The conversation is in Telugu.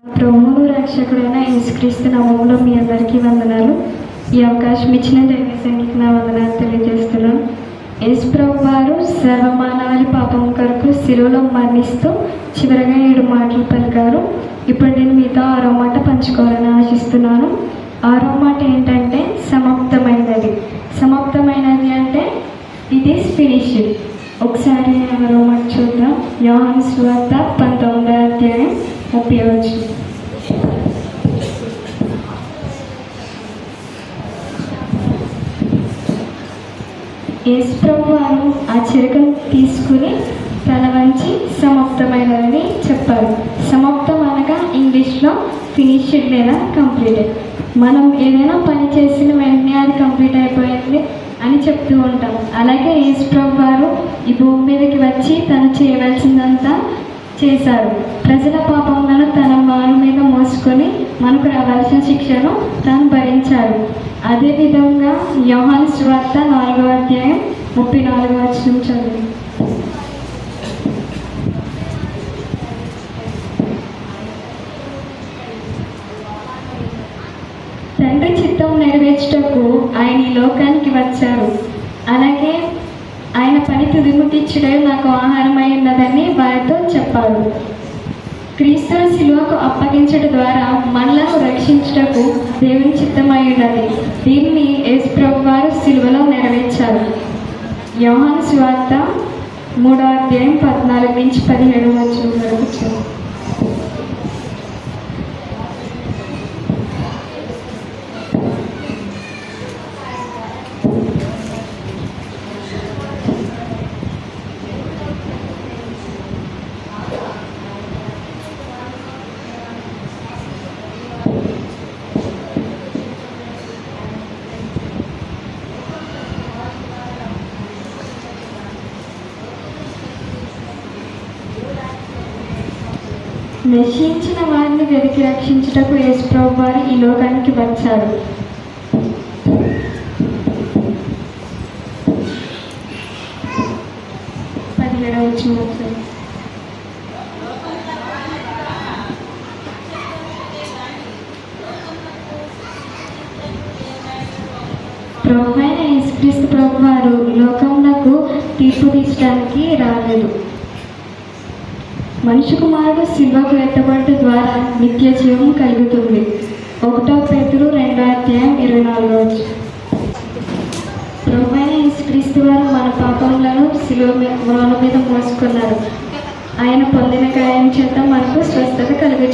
ప్రభువును రక్షకుడైన యేసుక్రీస్తు నామములో మీ అందరికీ వందనాలు. ఈ అవకాశం ఇచ్చిన దైవజనునికి నా వందనాలు తెలియజేస్తున్నాను. యేసు ప్రభు వారు సర్వమానవాళి పాపం కొరకు శిలువలో మరణిస్తూ చివరగా 7 మాటలు పలికారు. ఇప్పుడు నేను మీతో 6వ మాట పంచుకోవాలని ఆశిస్తున్నాను. 6వ మాట ఏంటంటే సమాప్తమైనది. సమాప్తమైనది అంటే ఇట్ ఈస్ ఫినిష్డ్. ఒకసారి 6వ మాట చూద్దాం. యోహాను సువార్త 19వ అధ్యాయం 30వ వచనం. యేసు ప్రభు వారు ఆ చిరకను తీసుకుని తల వంచి సమాప్తమైనదని చెప్పారు. సమాప్తం అనగా ఇంగ్లీష్లో ఫినిష్డ్ లేదా కంప్లీటెడ్. మనం ఏదైనా పని చేసిన వెంటనే అది కంప్లీట్ అయిపోయింది అని చెప్తూ ఉంటాం. అలాగే యేసు ప్రభు వారు ఈ భూమి మీదకి వచ్చి తను చేయవలసిందంతా చేశారు. ప్రజల పాపములను తన మాను మీద మోసుకొని మనకు రావాల్సిన శిక్షను తాను భరించారు. అదేవిధంగా యోహాను సువార్త 4వ అధ్యాయం 34వ వచనం చదువు. తండ్రి చిత్తం నెరవేర్చుటకు ఆయన ఈ లోకానికి వచ్చారు. అలాగే ఆయన పని తుదిముట్టించుడే నాకు ఆహారమై ఉన్నదని వారితో చెప్పారు. క్రీస్తును శిలువకు అప్పగించడం ద్వారా మనలను రక్షించుటకు దేవుని చిత్తమై ఉన్నది. దీన్ని యేసు ప్రభు వారు శిలువలో నెరవేర్చారు. యోహాను సువార్త 3వ అధ్యాయం 14 నుంచి 17 వచనం వరకు. నశించిన వారిని వెతికి రక్షించుటకు యేసు ప్రభు వారు ఈ లోకానికి వచ్చారు. ప్రభు అయిన యేసుక్రీస్తు ప్రభు వారు లోకమునకు తీర్పు తీర్చడానికి రాలేదు. మనిషి కుమారుడు శిలువకు ఎత్తబడటం ద్వారా నిత్య జీవం కలుగుతుంది. 1 పేతురు 2వ అధ్యాయం 24వ వచనం. ప్రభువైన యేసుక్రీస్తు వారు మన పాపములను శిలువ మీద మోసుకున్నారు. ఆయన పొందిన గాయం చేత మనకు స్వస్థత కలుగు